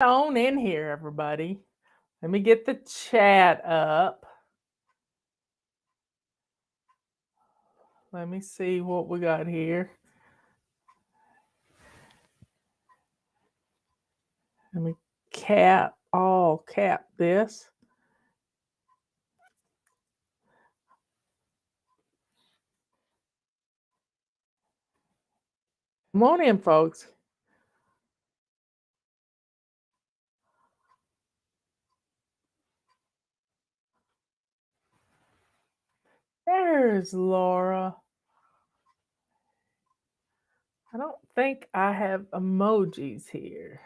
On in here, everybody. Let me get the chat up. Let me see what we got here. Let me cap this. Come on in, folks. There's Laura. I don't think I have emojis here.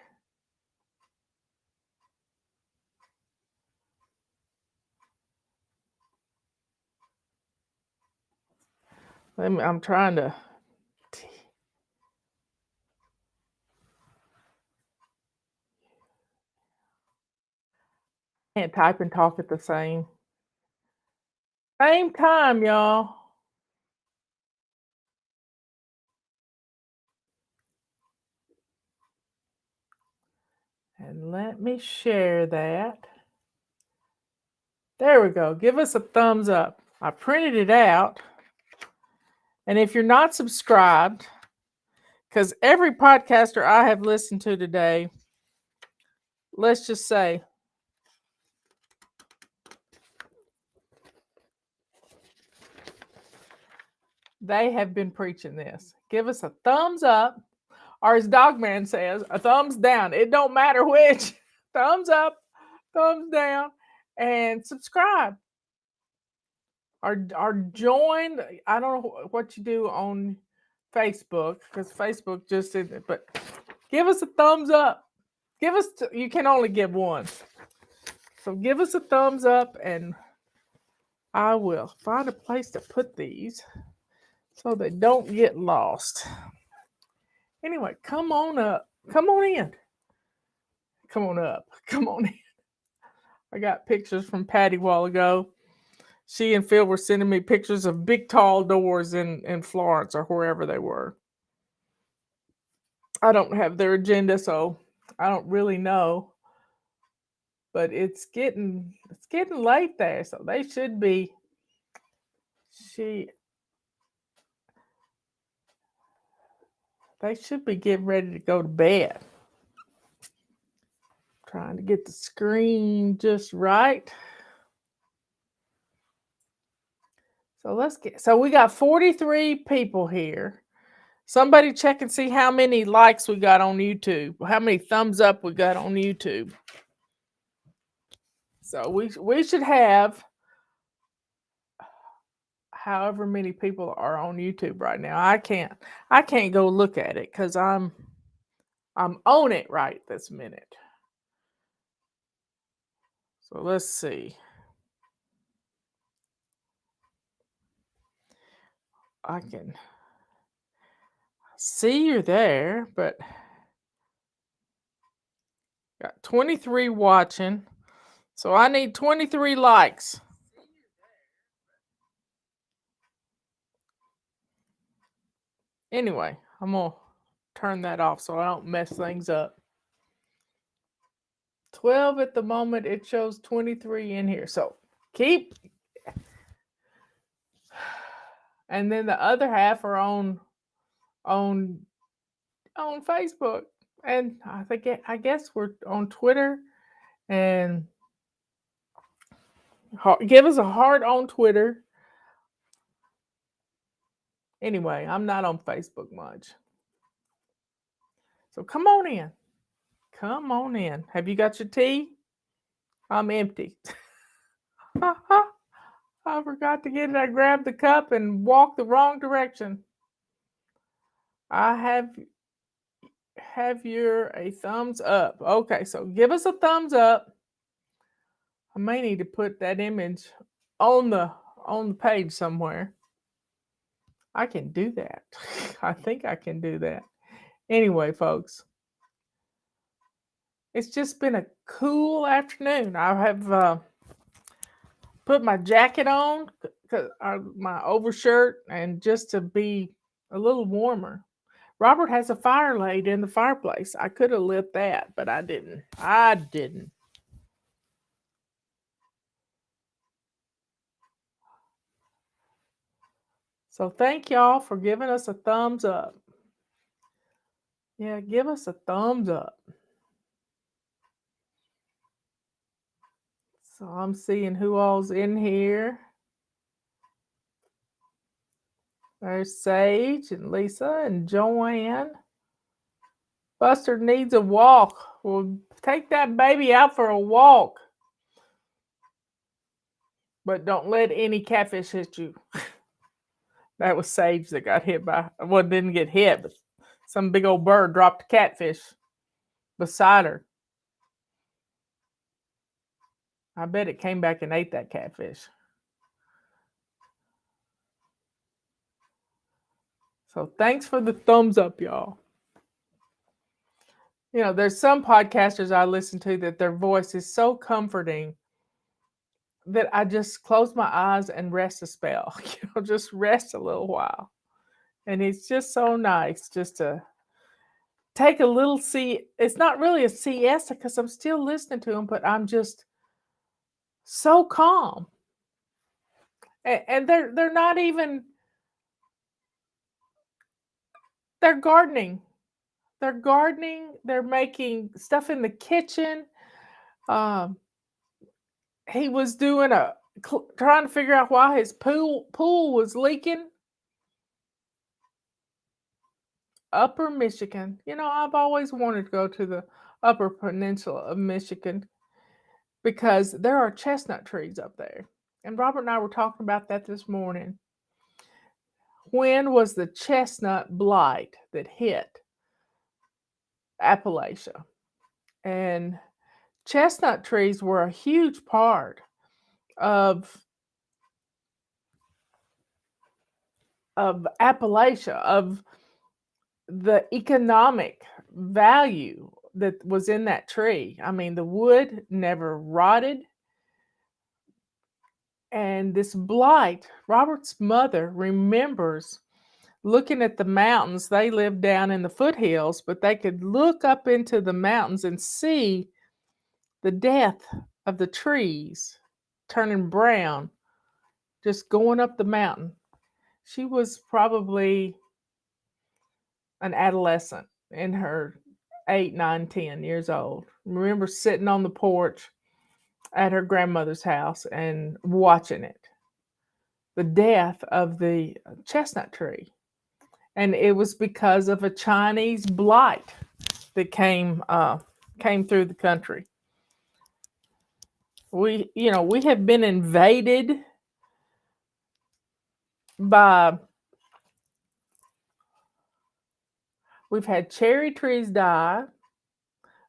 I'm trying to. Can't type and talk at the same time, y'all. And let me share that. There we go. Give us a thumbs up. I printed it out. And if you're not subscribed, because every podcaster I have listened to today, let's just say, they have been preaching this. Give us a thumbs up, or as Dogman says, a thumbs down. It don't matter which. Thumbs up, thumbs down, and subscribe. Or join. I don't know what you do on Facebook, because Facebook just did it, but give us a thumbs up. You can only give one. So give us a thumbs up, and I will find a place to put these so they don't get lost. Anyway, come on up. Come on in. Come on up. Come on in. I got pictures from Patty a while ago. She and Phil were sending me pictures of big tall doors in Florence or wherever they were. I don't have their agenda, so I don't really know. But it's getting late there, so they should be they should be getting ready to go to bed. Trying to get the screen just right. So we got 43 people here. Somebody check and see how many likes we got on YouTube, how many thumbs up we got on YouTube. So we should have however many people are on YouTube right now. I can't go look at it because I'm on it right this minute. So let's see. I can see you're there, but got 23 watching. So I need 23 likes. Anyway, I'm going to turn that off so I don't mess things up. 12 at the moment. It shows 23 in here. So keep. And then the other half are on Facebook. And I guess we're on Twitter. And give us a heart on Twitter. Anyway, I'm not on Facebook much. So come on in. Come on in. Have you got your tea? I'm empty. I forgot to get it. I grabbed the cup and walked the wrong direction. I have your a thumbs up. Okay, so give us a thumbs up. I may need to put that image on the page somewhere. I can do that. I think I can do that. Anyway, folks, it's just been a cool afternoon. I have put my jacket on, my overshirt, and just to be a little warmer. Robert has a fire laid in the fireplace. I could have lit that, but I didn't. So thank y'all for giving us a thumbs up. Yeah, give us a thumbs up. So I'm seeing who all's in here. There's Sage and Lisa and Joanne. Buster needs a walk. Well, take that baby out for a walk. But don't let any catfish hit you. That was Sage that got hit by, well, didn't get hit, but some big old bird dropped a catfish beside her. I bet it came back and ate that catfish. So thanks for the thumbs up, y'all. You know, there's some podcasters I listen to that their voice is so comforting that I just close my eyes and rest a spell. Just rest a little while. And it's just so nice just to take a little it's not really a siesta because I'm still listening to them, but I'm just so calm. And they're not even, they're gardening. They're gardening. They're making stuff in the kitchen. He was doing trying to figure out why his pool was leaking. Upper Michigan. You know, I've always wanted to go to the Upper Peninsula of Michigan because there are chestnut trees up there. And Robert and I were talking about that this morning. When was the chestnut blight that hit Appalachia? And chestnut trees were a huge part of Appalachia, of the economic value that was in that tree. I mean, the wood never rotted. And this blight, Robert's mother remembers looking at the mountains. They lived down in the foothills, but they could look up into the mountains and see the death of the trees turning brown, just going up the mountain. She was probably an adolescent in her 8, 9, 10 years old. Remember sitting on the porch at her grandmother's house and watching it. The death of the chestnut tree. And it was because of a Chinese blight that came through the country. We have been invaded by, we've had cherry trees die.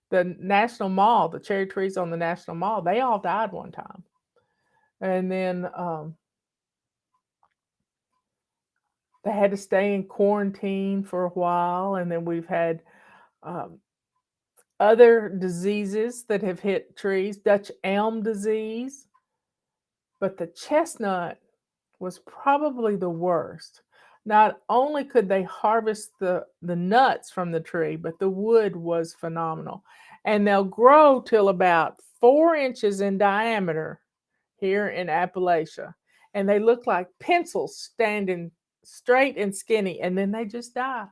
The National Mall, the cherry trees on the National Mall, they all died one time. And then they had to stay in quarantine for a while. And then we've had other diseases that have hit trees, Dutch elm disease. But the chestnut was probably the worst. Not only could they harvest the nuts from the tree, but the wood was phenomenal. And they'll grow till about 4 inches in diameter here in Appalachia. And they look like pencils standing straight and skinny, and then they just die.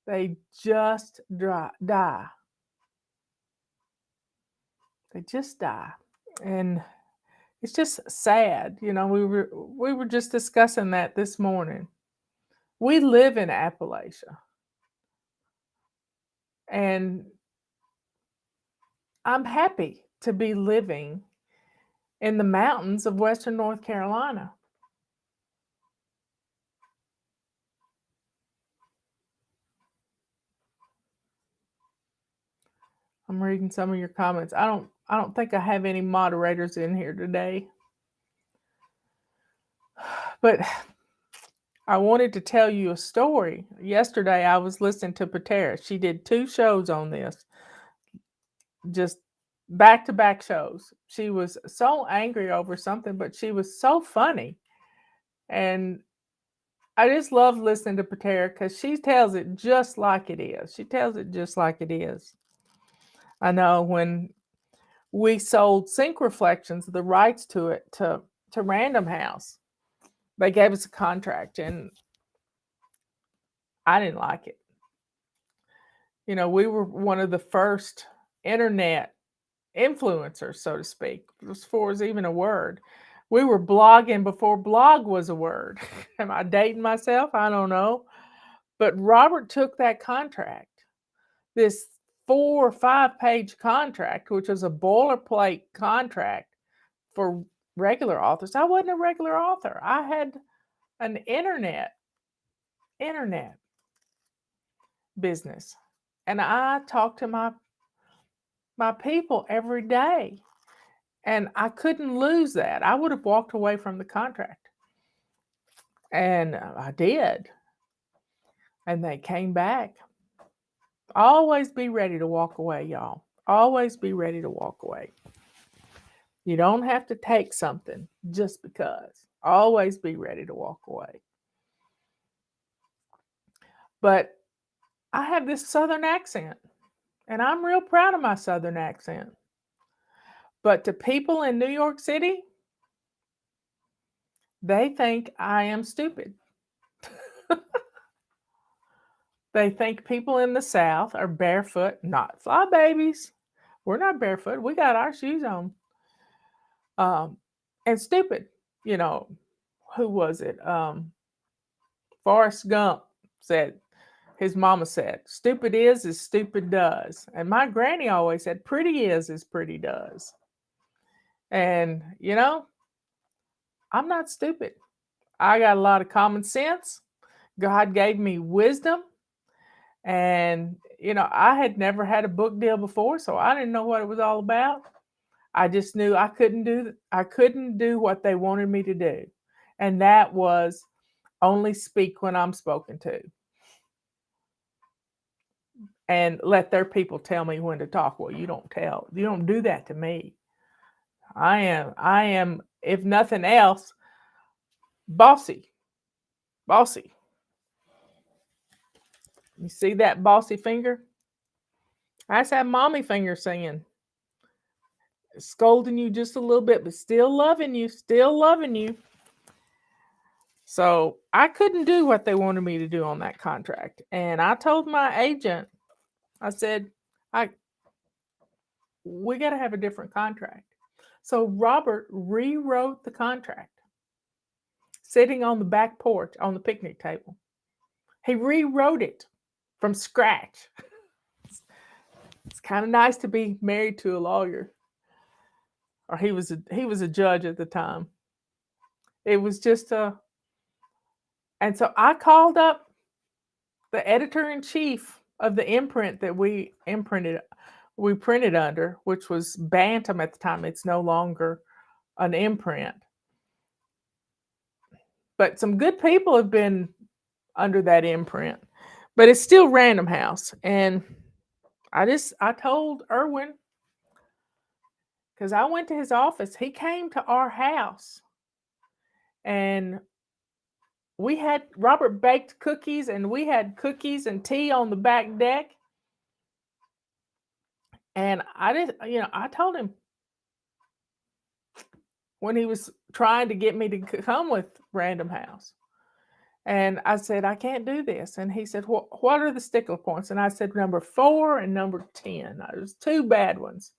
They just die. They just die. And it's just sad. You know, we were just discussing that this morning. We live in Appalachia. And I'm happy to be living in the mountains of Western North Carolina. I'm reading some of your comments. I don't think I have any moderators in here today. But I wanted to tell you a story. Yesterday I was listening to Patera. She did 2 shows on this. Just back-to-back shows. She was so angry over something, but she was so funny. And I just love listening to Patera because she tells it just like it is. She tells it just like it is. I know when we sold Sync Reflections, the rights to it to Random House, they gave us a contract, and I didn't like it. You know, we were one of the first internet influencers, so to speak, before it was even a word. We were blogging before blog was a word. Am I dating myself? I don't know. But Robert took that contract, this 4 or 5 page contract, which was a boilerplate contract for regular authors. I wasn't a regular author. I had an internet business. And I talked to my people every day. And I couldn't lose that. I would have walked away from the contract. And I did. And they came back. Always be ready to walk away, y'all. Always be ready to walk away. You don't have to take something just because. Always be ready to walk away. But I have this Southern accent, and I'm real proud of my Southern accent. But to people in New York City, they think I am stupid. They think people in the South are barefoot, not fly babies. We're not barefoot. We got our shoes on. And stupid. You know, who was it? Forrest Gump said, his mama said, stupid is as stupid does. And my granny always said, pretty is as pretty does. And, you know, I'm not stupid. I got a lot of common sense. God gave me wisdom. And, you know, I had never had a book deal before, so I didn't know what it was all about. I just knew I couldn't do what they wanted me to do. And that was only speak when I'm spoken to. And let their people tell me when to talk. Well, you don't do that to me. I am, if nothing else, bossy. Bossy. You see that bossy finger? That's that mommy finger saying, scolding you just a little bit, but still loving you, So I couldn't do what they wanted me to do on that contract. And I told my agent, I said, we got to have a different contract. So Robert rewrote the contract, sitting on the back porch on the picnic table. He rewrote it from scratch. It's kind of nice to be married to a lawyer. Or he was a judge at the time. It was just and so I called up the editor-in-chief of the imprint that we printed under, which was Bantam at the time. It's no longer an imprint. But some good people have been under that imprint. But it's still Random House. And I told Irwin, because I went to his office. He came to our house. And Robert baked cookies, and we had cookies and tea on the back deck. And I told him when he was trying to get me to come with Random House. And I said, I can't do this. And he said, what are the stickler points? And I said, number 4 and number 10. There's 2 bad ones.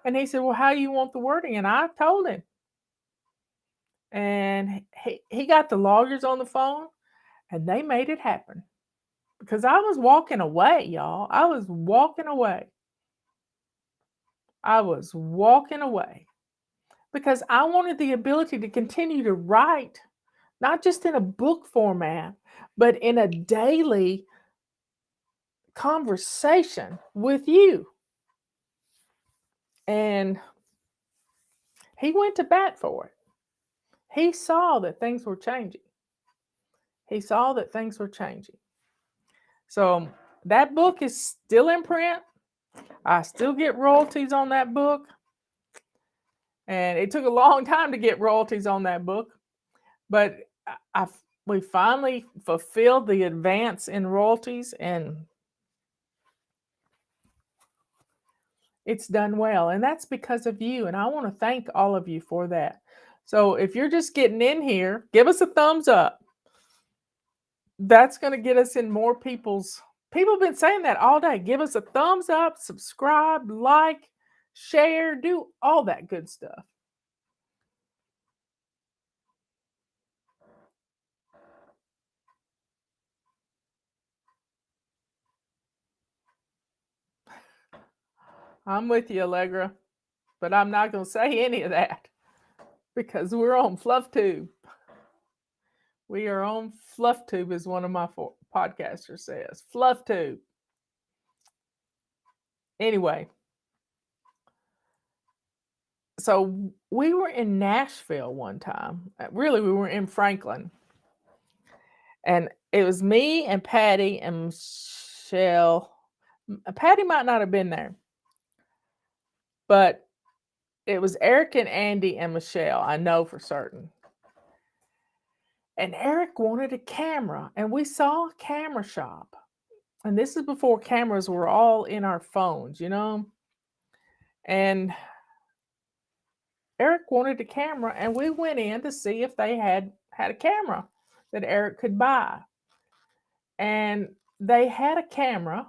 And he said, well, how do you want the wording? And I told him. And he got the lawyers on the phone, and they made it happen. Because I was walking away, y'all. I was walking away. Because I wanted the ability to continue to write, not just in a book format, but in a daily conversation with you. And he went to bat for it. He saw that things were changing. So that book is still in print. I still get royalties on that book. And it took a long time to get royalties on that book. But we finally fulfilled the advance in royalties, and it's done well. And that's because of you. And I want to thank all of you for that. So if you're just getting in here, give us a thumbs up. That's going to get us in more people's. People have been saying that all day. Give us a thumbs up, subscribe, like, share, do all that good stuff. I'm with you, Allegra, but I'm not going to say any of that because we're on FluffTube. We are on FluffTube, as one of my podcasters says. FluffTube. Anyway, so we were in Nashville one time. Really, we were in Franklin. And it was me and Patty and Michelle. Patty might not have been there, but it was Eric and Andy and Michelle. I know for certain. And Eric wanted a camera, and we saw a camera shop. And this is before cameras were all in our phones, you know? And Eric wanted a camera, and we went in to see if they had a camera that Eric could buy. And they had a camera,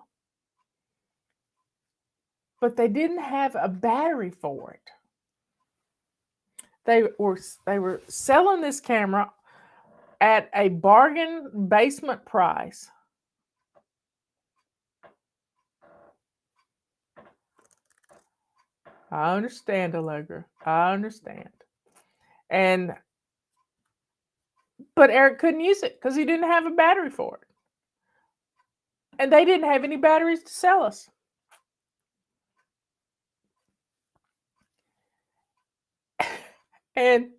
but they didn't have a battery for it. They were selling this camera at a bargain basement price. I understand, Allegra. I understand. But Eric couldn't use it because he didn't have a battery for it. And they didn't have any batteries to sell us. And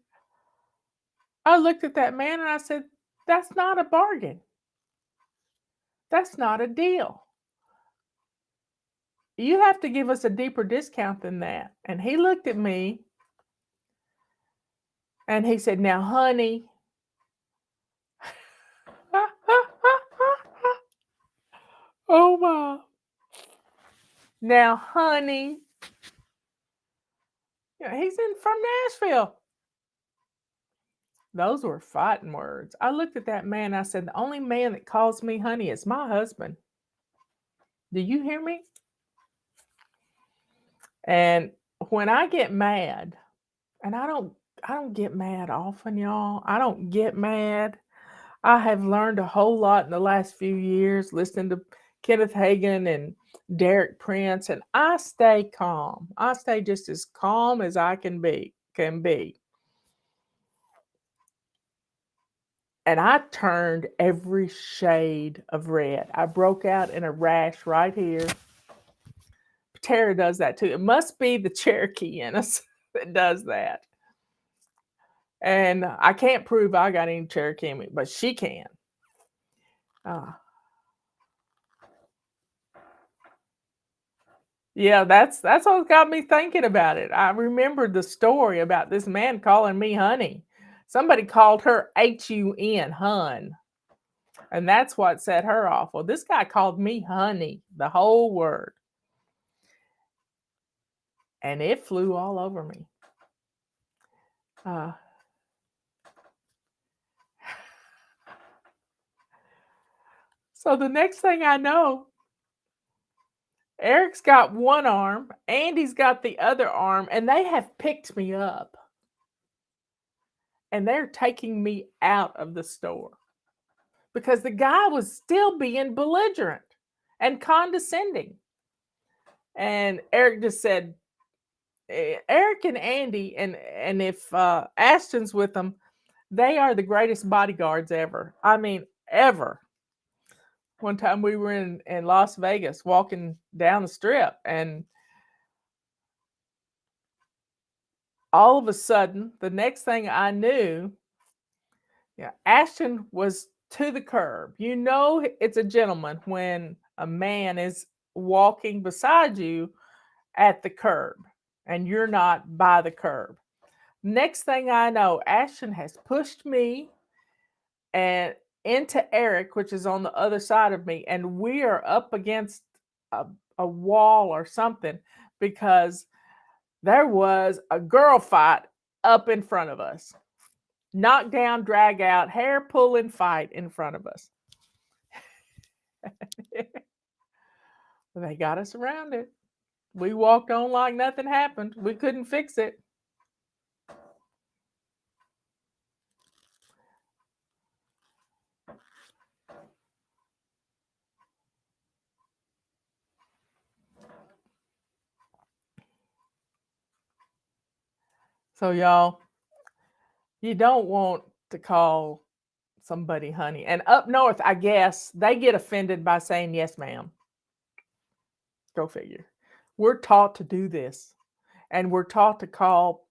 I looked at that man and I said, that's not a bargain. That's not a deal. You have to give us a deeper discount than that. And he looked at me and he said, now, honey, oh my. Now, honey, he's from Nashville. Those were fighting words. I looked at that man and I said, the only man that calls me honey is my husband. Do you hear me? And when I get mad, and I don't get mad often, y'all. I don't get mad. I have learned a whole lot in the last few years listening to Kenneth Hagin and Derek Prince, and I stay calm. I stay just as calm as I can be. And I turned every shade of red. I broke out in a rash right here. Tara does that too. It must be the Cherokee in us that does that. And I can't prove I got any Cherokee in me, but she can. Yeah, that's what got me thinking about it. I remembered the story about this man calling me honey. Somebody called her Hun, hun. And that's what set her off. Well, this guy called me honey, the whole word. And it flew all over me. So the next thing I know, Eric's got one arm, Andy's got the other arm, and they have picked me up. And they're taking me out of the store because the guy was still being belligerent and condescending. And Eric just said, Eric and Andy, and if Ashton's with them, they are the greatest bodyguards ever. I mean, ever. One time we were in Las Vegas walking down the strip, and all of a sudden, the next thing I knew, Ashton was to the curb. You know it's a gentleman when a man is walking beside you at the curb and you're not by the curb. Next thing I know, Ashton has pushed me and into Eric, which is on the other side of me, and we are up against a wall or something because there was a girl fight up in front of us. Knock down, drag out, hair pulling fight in front of us. They got us around it. We walked on like nothing happened. We couldn't fix it. So, y'all, you don't want to call somebody honey. And up north, I guess, they get offended by saying yes, ma'am. Go figure. We're taught to do this. And we're taught to call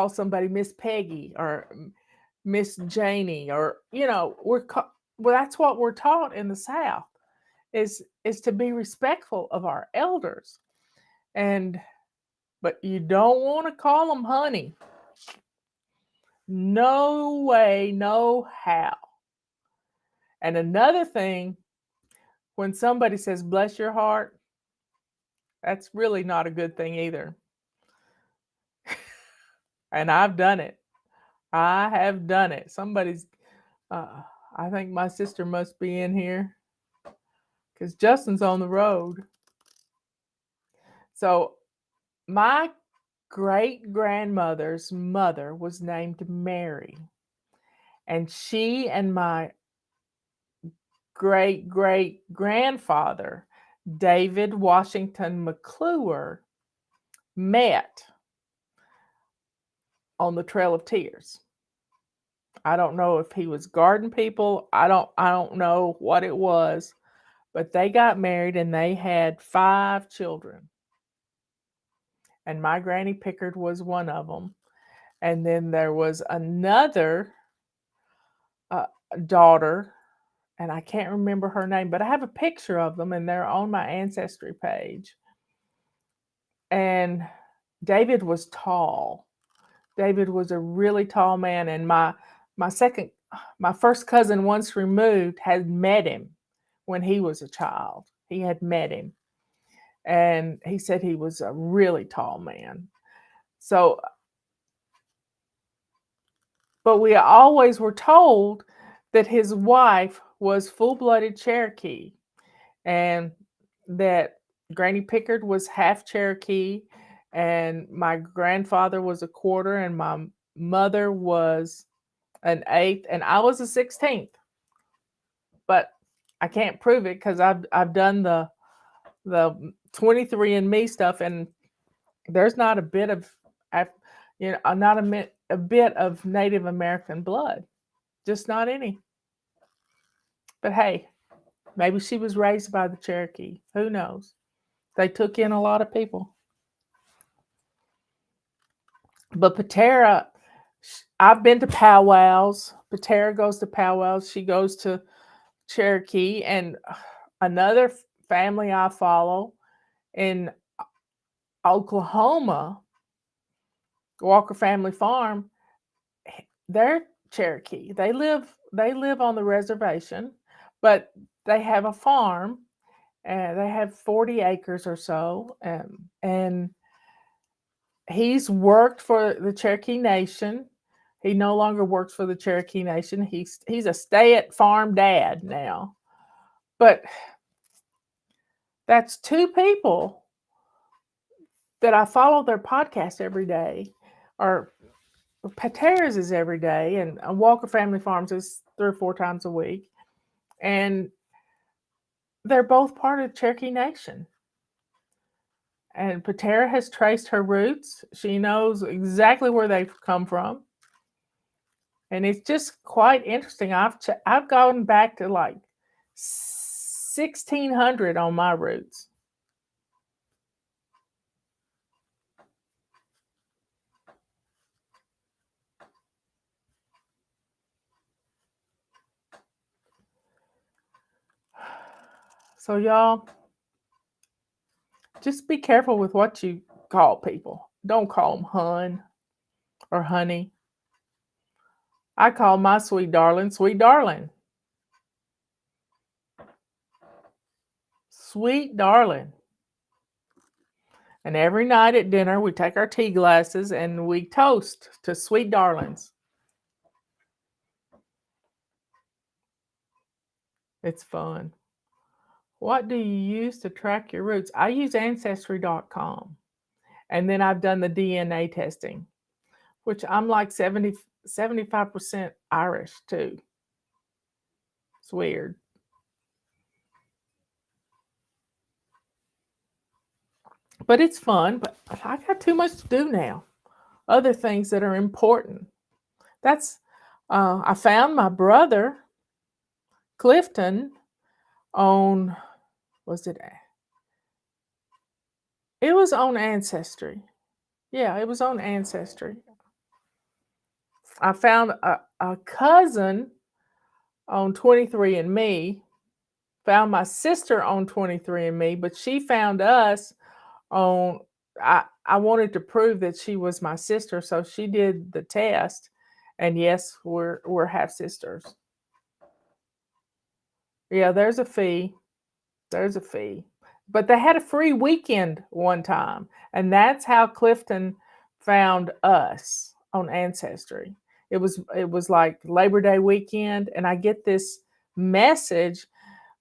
somebody Miss Peggy or Miss Janie, or well, that's what we're taught in the South is to be respectful of our elders. But you don't want to call them honey. No way, no how. And another thing, when somebody says bless your heart, that's really not a good thing either. And I've done it. I have done it. Somebody's I think my sister must be in here because Justin's on the road. So my great-grandmother's mother was named Mary. And she and my great-great-grandfather, David Washington McClure, met on the Trail of Tears. I don't know if he was garden people. I don't know what it was, but they got married and they had 5 children. And my Granny Pickard was one of them. And then there was another daughter, and I can't remember her name, but I have a picture of them and they're on my ancestry page. And David was tall. David was a really tall man, and my first cousin, once removed, had met him when he was a child. He had met him, and he said he was a really tall man. So, but we always were told that his wife was full-blooded Cherokee, and that Granny Pickard was half Cherokee, and my grandfather was a quarter, and my mother was an eighth, and I was a 16th. But I can't prove it because I've done the 23andMe stuff, and there's not a bit of not a bit of Native American blood, just not any. But hey, maybe she was raised by the Cherokee. Who knows? They took in a lot of people. But Patera, I've been to powwows. Patera goes to powwows. She goes to Cherokee. And another family I follow in Oklahoma, Walker Family Farm, they're Cherokee. They live on the reservation, but they have a farm, and they have 40 acres or so. And he's worked for the Cherokee Nation. He no longer works for the Cherokee Nation. He's a stay-at-farm dad now. But that's 2 people that I follow their podcast every day. Or Patera's is every day, and Walker Family Farms is 3 or 4 times a week. And they're both part of the Cherokee Nation. And Patera has traced her roots. She knows exactly where they've come from. And it's just quite interesting. I've gone back to like 1600 on my roots. So y'all, just be careful with what you call people. Don't call them hun or honey. I call my sweet darling, sweet darling. Sweet darling. And every night at dinner, we take our tea glasses and we toast to sweet darlings. It's fun. What do you use to track your roots? I use ancestry.com. And then I've done the DNA testing, which I'm like 75% Irish too. It's weird. But it's fun. But I got too much to do now. Other things that are important. That's I found my brother Clifton on was it it was on Ancestry. Yeah, it was on Ancestry. I found a cousin on 23andMe, found my sister on 23andMe, but she found us on I wanted to prove that she was my sister, so she did the test, and yes, we're half sisters. Yeah, there's a fee. There's a fee. But they had a free weekend one time, and that's how Clifton found us on Ancestry. It was like Labor Day weekend, and I get this message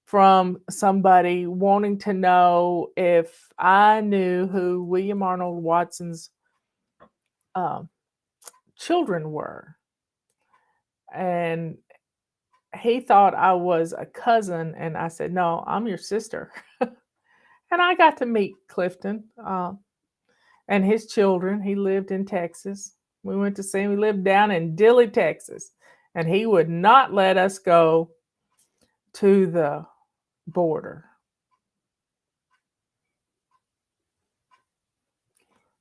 from somebody wanting to know if I knew who William Arnold Watson's um, children were. And he thought I was a cousin, and I said, "No, I'm your sister." And I got to meet Clifton and his children. He lived in Texas. We went to see him. He lived down in Dilley, Texas, and he would not let us go to the border.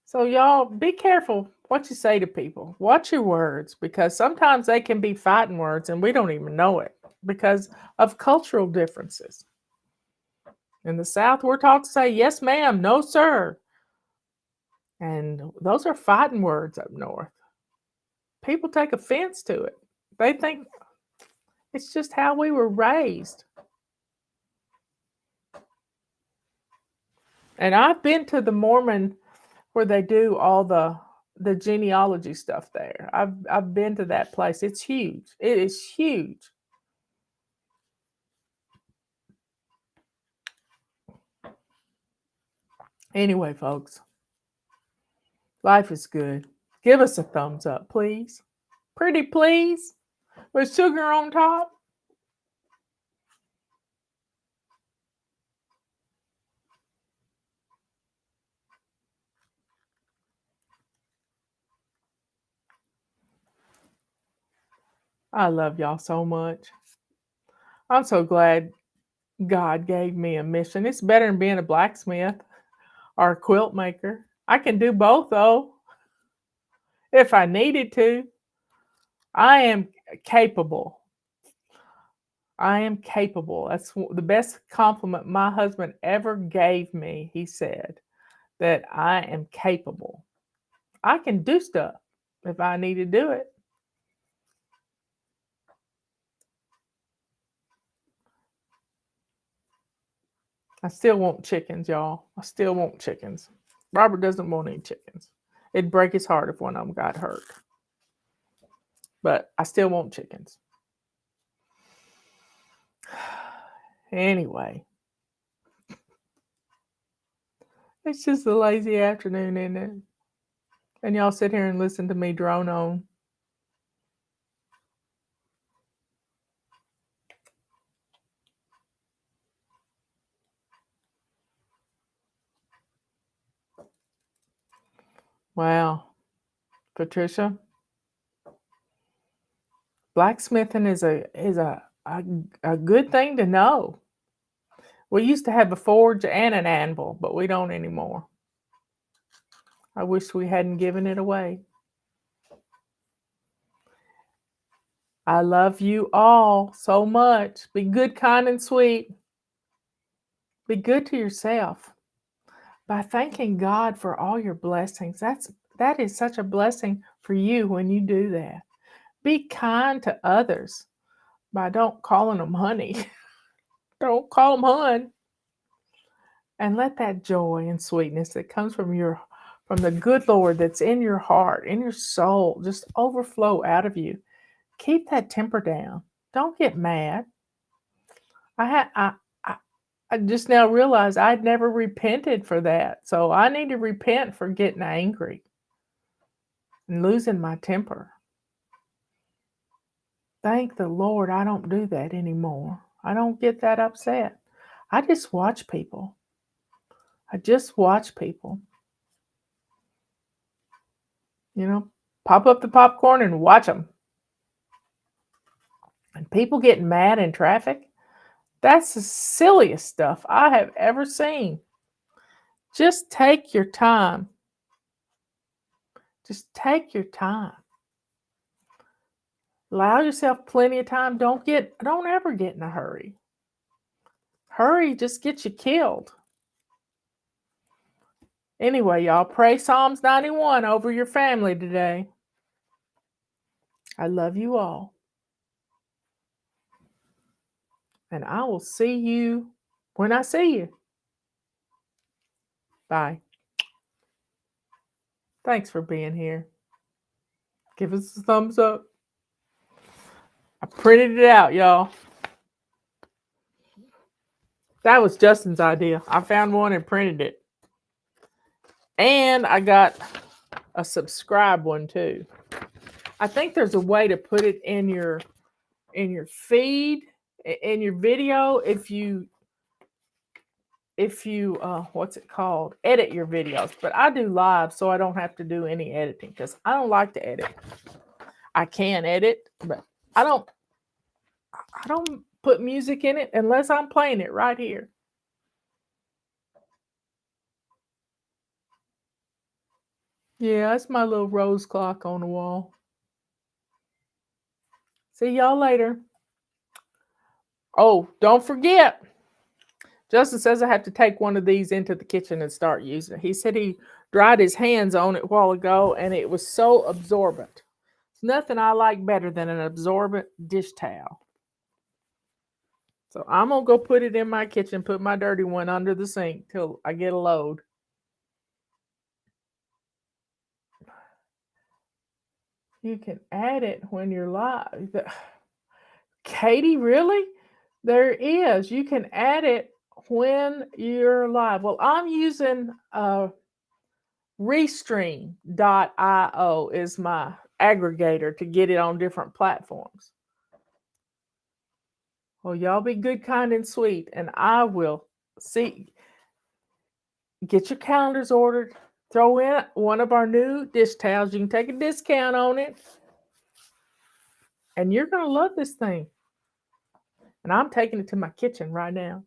So, y'all, be careful what you say to people. Watch your words because sometimes they can be fighting words and we don't even know it because of cultural differences. In the South, we're taught to say, yes, ma'am, no, sir. And those are fighting words up north. People take offense to it. They think it's just how we were raised. And I've been to the Mormon where they do all the genealogy stuff there. I've been to that place. It's huge. It is huge. Anyway, folks, life is good. Give us a thumbs up, please. Pretty please. With sugar on top. I love y'all so much. I'm so glad God gave me a mission. It's better than being a blacksmith or a quilt maker. I can do both though, if I needed to. I am capable. I am capable. That's the best compliment my husband ever gave me. He said that I am capable. I can do stuff if I need to do it. I still want chickens, y'all. I still want chickens. Robert doesn't want any chickens. It'd break his heart if one of them got hurt. But I still want chickens. Anyway, it's just a lazy afternoon, isn't it? And y'all sit here and listen to me drone on. Wow. Patricia, blacksmithing is a good thing to know. We used to have a forge and an anvil, but we don't anymore. I wish we hadn't given it away. I love you all so much. Be good, kind, and sweet. Be good to yourself by thanking God for all your blessings. That is such a blessing for you when you do that. Be kind to others by don't calling them honey. Don't call them hun. And let that joy and sweetness that comes from the good Lord that's in your heart, in your soul, just overflow out of you. Keep that temper down. Don't get mad. I had I just now realized I'd never repented for that. So I need to repent for getting angry and losing my temper. Thank the Lord I don't do that anymore. I don't get that upset. I just watch people. I just watch people. You know, pop up the popcorn and watch them. And people getting mad in traffic, that's the silliest stuff I have ever seen. Just take your time. Just take your time. Allow yourself plenty of time. Don't ever get in a hurry. Hurry just gets you killed. Anyway, y'all, pray Psalms 91 over your family today. I love you all. And I will see you when I see you. Bye. Thanks for being here. Give us a thumbs up. I printed it out, y'all. That was Justin's idea. I found one and printed it. And I got a subscribe one too. I think there's a way to put it in your feed, in your video, if you what's it called? Edit your videos. But I do live, so I don't have to do any editing because I don't like to edit. I can edit, but I don't put music in it unless I'm playing it right here. Yeah, that's my little rose clock on the wall. See y'all later. Oh, don't forget. Justin says I have to take one of these into the kitchen and start using it. He said he dried his hands on it a while ago and it was so absorbent. It's nothing I like better than an absorbent dish towel. So I'm going to go put it in my kitchen, put my dirty one under the sink till I get a load. You can add it when you're live. Katie, really? There is. You can add it when you're live. Well, I'm using Restream.io is my aggregator to get it on different platforms. Well, y'all be good, kind, and sweet, and I will see. Get your calendars ordered. Throw in one of our new dish towels. You can take a discount on it. And you're going to love this thing. And I'm taking it to my kitchen right now.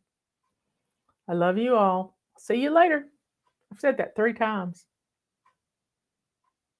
I love you all. See you later. I've said that 3 times.